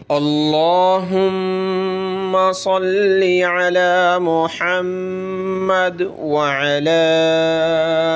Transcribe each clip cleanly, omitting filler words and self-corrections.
اللهم صل على محمد وعلى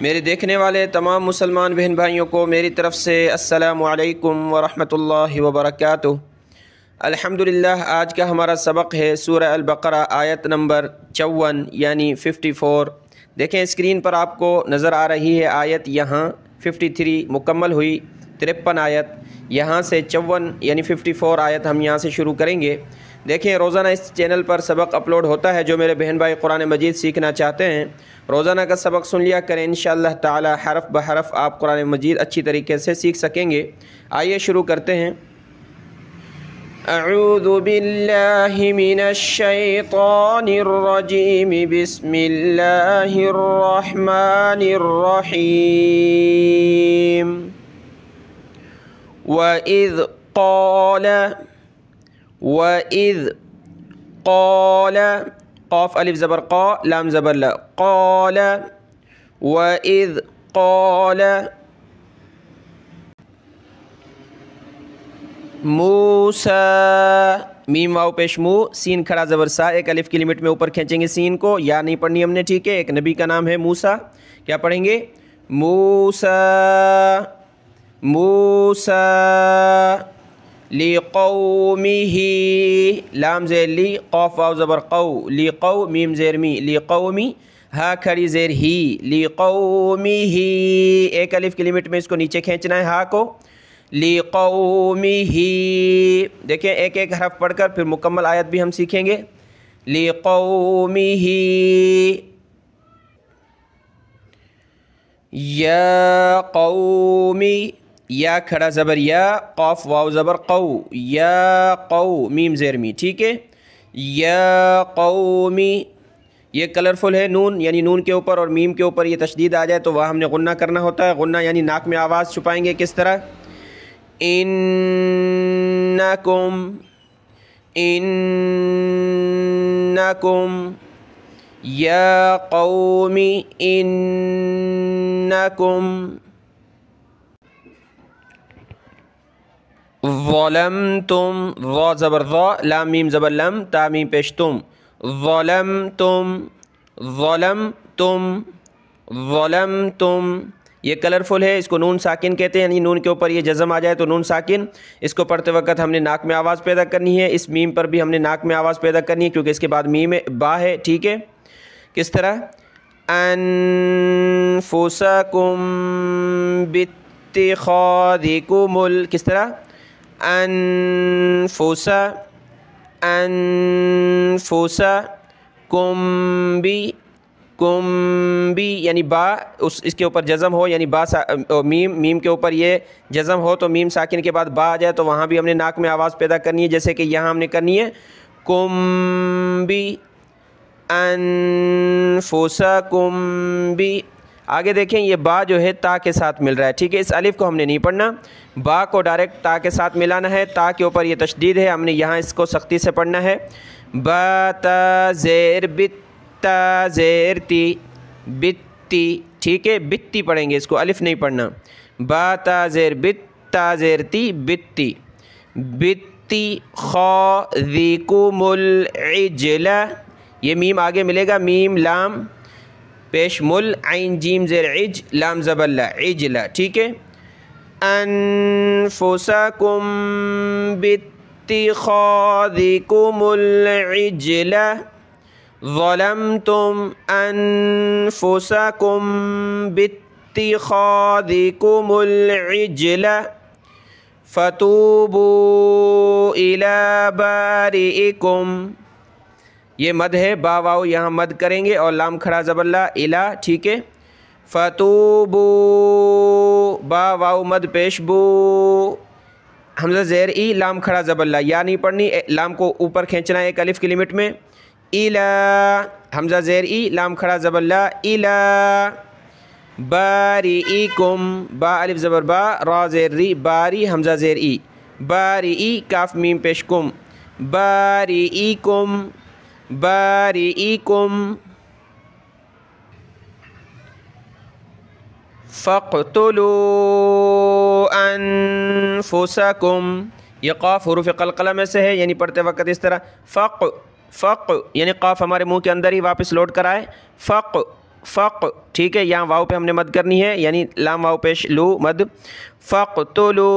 میرے دیکھنے والے تمام مسلمان بہن بھائیوں کو میری طرف سے السلام علیکم ورحمۃ اللہ وبرکاتہ۔ الحمدللہ، آج کا ہمارا سبق ہے سورہ البقرہ آیت نمبر 54 یعنی 54۔ دیکھیں اسکرین پر آپ کو نظر آ رہی ہے آیت، یہاں 53 مکمل ہوئی، 53 آیت، یہاں سے 54 یعنی 54 آیت ہم یہاں سے شروع کریں گے۔ دیکھیں روزانہ اس چینل پر سبق اپلوڈ ہوتا ہے، جو میرے بہن بھائی قرآن مجید سیکھنا چاہتے ہیں روزانہ کا سبق سن لیا کریں، انشاءاللہ تعالی حرف بحرف آپ قرآن مجید اچھی طریقے سے سیکھ سکیں گے۔ آئیے شروع کرتے ہیں۔ اعوذ باللہ من الشیطان الرجیم، بسم اللہ الرحمن الرحیم۔ وَإِذْ قَالَ قاف الف زبر قا، لام زبر لا، قال وَإِذْ قَالَ موسیٰ، میم واو پیش مو، سین کھڑا زبر سا، ایک الف کی لمٹ میں اوپر کھینچیں گے سین کو، یا نہیں پڑھنی ہم نے، ٹھیک ہے۔ ایک نبی کا نام ہے موسیٰ، کیا پڑھیں گے؟ موسیٰ موسیٰ لِقَوْمِهِ، لام زیر لی، قاف واو زبر قو، لِقَو، میم زیر می، لِقَوْمِ، ہا کھڑی زیر ہی، لِقَوْمِهِ، ایک الف کی لمٹ میں اس کو نیچے کھینچنا ہے ہا کو، لِقَوْمِهِ۔ دیکھیں ایک ایک حرف پڑھ کر پھر مکمل آیت بھی ہم سیکھیں گے۔ لِقَوْمِهِ، یا قومی، یا کھڑا زبر یا، قاف واو زبر قو، یا قو، میم زیر می، ٹھیک ہے۔ یا قومی، یہ کلرفل ہے نون، یعنی نون کے اوپر اور میم کے اوپر یہ تشدید آ جائے تو وہاں ہم نے غنہ کرنا ہوتا ہے۔ غنہ یعنی ناک میں آواز چھپائیں گے، کس طرح؟ انکم، انکم، یا قوم انکم ظلمتم، ظا زبر ظا، لام میم زبر لم، تا میم پیش تم، ظلمتم ظلمتم ظلمتم، یہ کلرفل ہے، اس کو نون ساکن کہتے ہیں، یعنی نون کے اوپر یہ جزم آ جائے تو نون ساکن، اس کو پڑھتے وقت ہم نے ناک میں آواز پیدا کرنی ہے۔ اس میم پر بھی ہم نے ناک میں آواز پیدا کرنی ہے کیونکہ اس کے بعد میم با ہے، ٹھیک ہے۔ کس طرح؟ انفسکم باتخاذکم کس طرح؟ انفسکم بھی یعنی با اس کے اوپر جزم ہو، یعنی با میم کے اوپر یہ جزم ہو تو میم ساکن کے بعد با آ جائے تو وہاں بھی ہم نے ناک میں آواز پیدا کرنی ہے، جیسے کہ یہاں ہم نے کرنی ہے کم بھی، انفسکم بھی۔ آگے دیکھیں یہ با جو ہے تا کے ساتھ مل رہا ہے، ٹھیک ہے۔ اس الف کو ہم نے نہیں پڑھنا، با کو ڈائریکٹ تا کے ساتھ ملانا ہے، تا کے اوپر یہ تشدید ہے، ہم نے یہاں اس کو سختی سے پڑھنا ہے۔ با تا زیر بت، تا زیر تی، بتی، ٹھیک ہے، بتی پڑھیں گے، اس کو الف نہیں پڑھنا۔ با تا زیر بت، تا زیر تی، بتی، بتی خاذکم العجل، یہ میم آگے ملے گا، میم لام پیش مل، عین جیم زیر عج، لام زبر لا، عجل، ٹھیک ہے۔ انفسکم باتخاذکم العجل ظلمتم انفسکم باتخاذکم العجل فتوبوا الی بارئکم، یہ مد ہے، با واو یہاں مد کریں گے اور لام کھڑا زبر لا، الا، ٹھیک ہے۔ فتوبوا، با واو مد پیش بو، حمزہ زیر ای، لام کھڑا زبر لا، یا نہیں پڑھنی، لام کو اوپر کھینچنا ہے ایک الف کی لمٹ میں، الا، حمزہ زیر ای، لام کھڑا زبر لا، الا بارئکم، با الف زبر با، را زیر ری، باری، حمزہ زیر ای، بارئی، کاف میم پیش کم، بارئکم بارئکم فَاقْتُلُوا أَنفُسَكُمْ، یہ قاف حروف قلقلہ میں سے ہے، یعنی پڑھتے وقت اس طرح فق یعنی قاف ہمارے منہ کے اندر ہی واپس لوٹ کر آئے، فق، ٹھیک ہے، یہاں واو پہ ہم نے مد کرنی ہے، یعنی لام واو پیش لو مد، فَاقْتُلُوا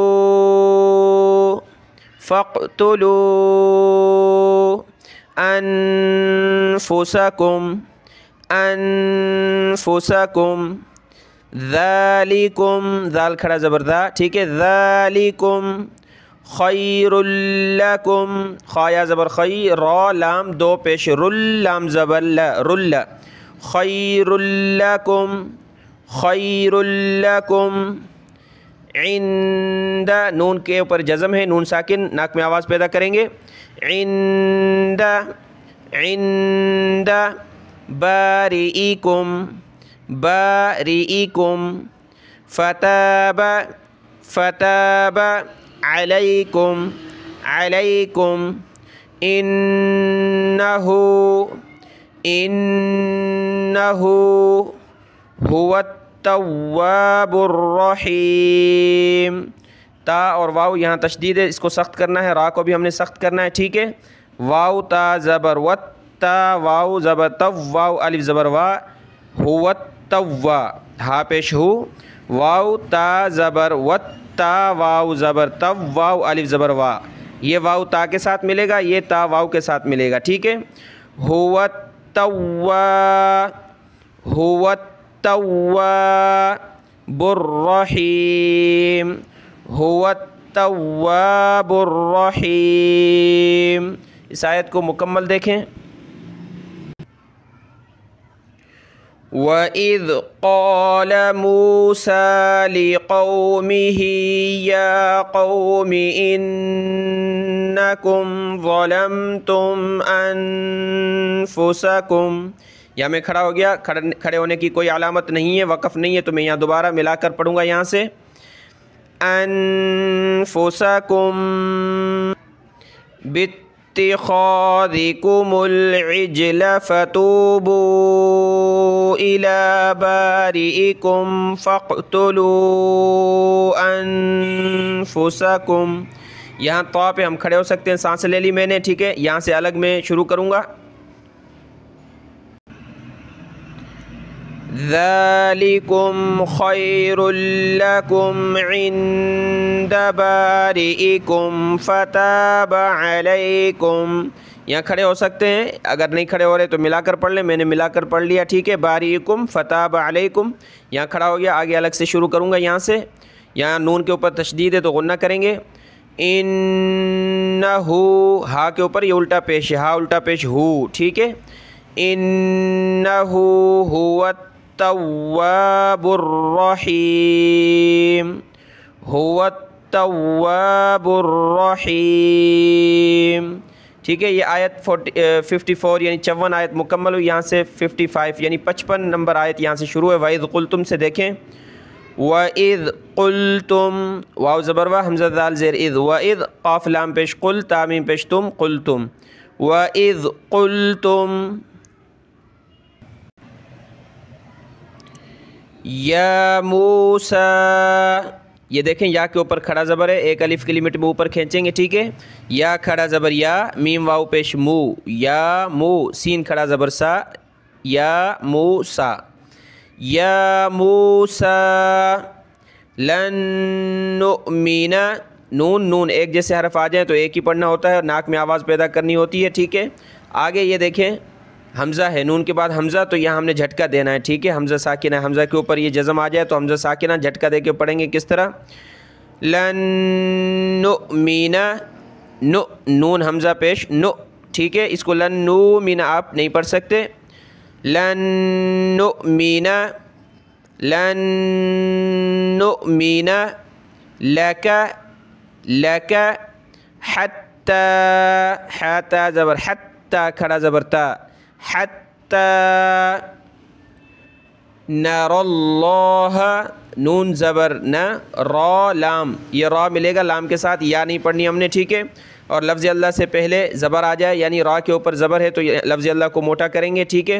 أَنفُسَكُمْ ذَلِكُمْ، ذال کھڑا زبر دا، ٹھیک ہے، ذَلِكُمْ خَيْرٌ لَكُمْ، خا یا زبر خی، را لام دو پیش رل لام زبر رل، خَيْرٌ لَكُمْ عند، نون کے اوپر جزم ہے، نون ساکن ناک میں آواز پیدا کریں گے، عند بارئکم فتاب علیکم انہ هو التواب الرحیم، تا اور واو یہاں تشدید ہے، اس کو سخت کرنا ہے، را کو بھی ہم نے سخت کرنا ہے، ٹھیک ہے، واو تا زبر وت، تا واو زبر تو، واو الف زبر وا، هو التوا، ہا پیش ہو، واو تا زبر وت، تا واو زبر تو، واو الف زبر وا، یہ واو تا کے ساتھ ملے گا، یہ تا واو کے ساتھ ملے گا، ٹھیک ہے، هو التواب الرحیم، هو التواب الرحیم۔ اس آیت کو مکمل دیکھیں۔ وَإِذْ قَالَ مُوسَىٰ لِقَوْمِهِ يَا قَوْمِ إِنَّكُمْ ظَلَمْتُمْ أَنفُسَكُمْ، یہاں میں کھڑا ہو گیا، کھڑے ہونے کی کوئی علامت نہیں ہے، وقف نہیں ہے، تو میں یہاں دوبارہ ملا کر پڑھوں گا یہاں سے، أَنفُسَكُمْ بِاتِّخَاذِكُمُ الْعِجْلَ فَتُوبُوا إِلَى بَارِئِكُمْ فَاقْتُلُوا أَنفُسَكُمْ، یہاں طا پہ ہم کھڑے ہو سکتے ہیں، سانس لے لی میں نے، ٹھیک ہے، یہاں سے الگ میں شروع کروں گا، ذَلِكُمْ خَيْرٌ لَكُمْ عِندَ بَارِئِكُمْ فَتَابَ عَلَيْكُمْ، یہاں کھڑے ہو سکتے ہیں، اگر نہیں کھڑے ہو رہے تو ملا کر پڑھ لیں، میں نے ملا کر پڑھ لیا، ٹھیک ہے، بَارِئِكُمْ فَتَابَ عَلَيْكُمْ، یہاں کھڑا ہو گیا، آگے الگ سے شروع کروں گا یہاں سے، یہاں نون کے اوپر تشدید ہے تو غنہ کریں گے، انہو، ہا کے اوپر یہ الٹا پیش ہے، ہا الٹا پیش ہو، ٹھیک ہے، انہو هو التواب الرحیم، هو التواب الرحیم، ٹھیک ہے، یہ آیت 54 یعنی 54 آیت مکمل ہوئی، یہاں سے 55 یعنی 55 نمبر آیت یہاں سے شروع ہے۔ وَإِذْ قُلْتُم سے دیکھیں، وَإِذْ قُلْتُم، واو زبر وا، حمزہ دال زیر اذ، وَإِذْ قاف لام پیش قل، تامیم پیش تم، قلتم، وَإِذْ قُلْتُم یا موسیٰ، یہ دیکھیں یا کے اوپر کھڑا زبر ہے، ایک الف کی لمٹ میں اوپر کھینچیں گے، ٹھیک ہے، یا کھڑا زبر یا، میم واو پیش مو، یا مو، سین کھڑا زبر سا، یا موسیٰ، یا موسیٰ لن نؤمن، نون ایک جیسے حرف آ جائیں تو ایک ہی پڑھنا ہوتا ہے اور ناک میں آواز پیدا کرنی ہوتی ہے، ٹھیک ہے، آگے یہ دیکھیں حمزہ ہے، نون کے بعد حمزہ، تو یہاں ہم نے جھٹکا دینا ہے، ٹھیک ہے، حمزہ ساکنہ، حمزہ کے اوپر یہ جزم آ جائے تو حمزہ ساکنہ جھٹکا دے کے پڑھیں گے، کس طرح، لن نؤمن، نون حمزہ پیش نو، ٹھیک ہے، اس کو لن نؤمن آپ نہیں پڑھ سکتے، لن نؤمن لک حتی، حتی زبر حتی کھڑا زبر تا، حتی نر اللہ، نون زبر نا، را لام، یہ را ملے گا لام کے ساتھ، یا نہیں پڑھنی ہم نے، ٹھیک ہے، اور لفظ اللہ سے پہلے زبر آ جائے، یعنی را کے اوپر زبر ہے تو لفظ اللہ کو موٹا کریں گے، ٹھیک ہے،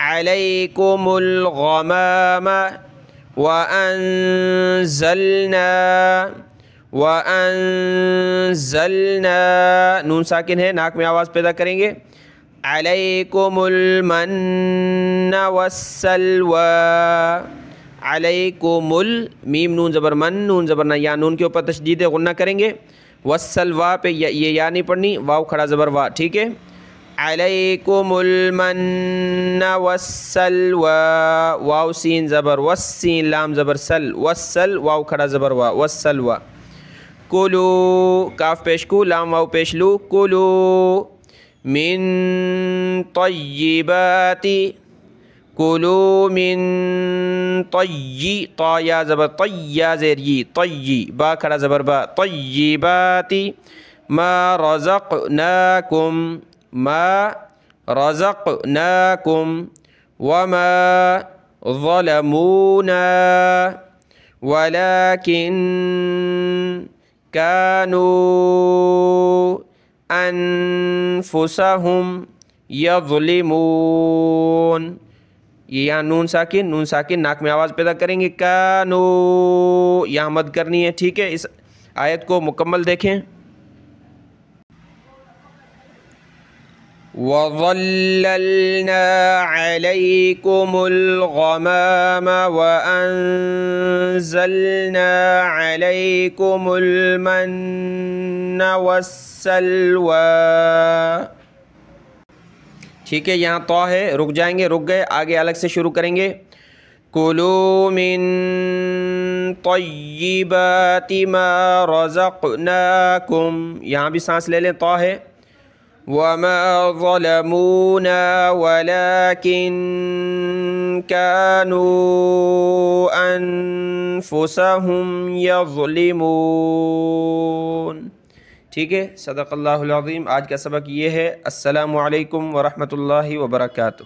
علیکم الغمام وَأَنزَلْنَا نون ساکن ہے، ناک میں آواز پیدا کریں گے. علیکم المن والسلوى. علیکم میم نون زبر من، نون زبر نہ، یا نون کے اوپر تشدید غنہ کریں گے. والسلوى پہ یہ یا نہیں پڑھنی، واو کھڑا زبر وا، ٹھیک ہے. علیکم المن والسلوى، واو سین زبر والسین لام زبر سل، والسل واو کھڑا زبر وا، والسلوى. کلو کاف پیش کو، لام واو پیش لو. کلو من طیبات، کلو من طا یا زبر طیا زیر ی، طی با کھڑا زبر با، طیبات ما رزقناکم، ما رزقناکم. وما ظلمونا ولكن كانوا انفسهم يظلمون. یہ یہاں نون ساکن، نون ساکن ناک میں آواز پیدا کریں گے. کانو یہاں مد کرنی ہے، ٹھیک ہے. اس آیت کو مکمل دیکھیں. وَظَلَّلْنَا عَلَيْكُمُ الْغَمَامَ وَأَنزَلْنَا عَلَيْكُمُ الْمَنَّ وَالسَّلْوَى. ٹھیک ہے، یہاں تو ہے، رک جائیں گے، رک گئے، آگے الگ سے شروع کریں گے. کُلُوا مِن طَیِّبَاتِ مَا رَزَقْنَاکُمْ، یہاں بھی سانس لے لیں، تو ہے. وَمَا ظَلَمُونَا وَلَكِن كَانُوا أَنفُسَهُمْ يَظْلِمُونَ. ٹھیک ہے، صدق اللہ العظیم. آج کا سبق یہ ہے. السلام علیکم ورحمۃ اللہ وبرکاتہ.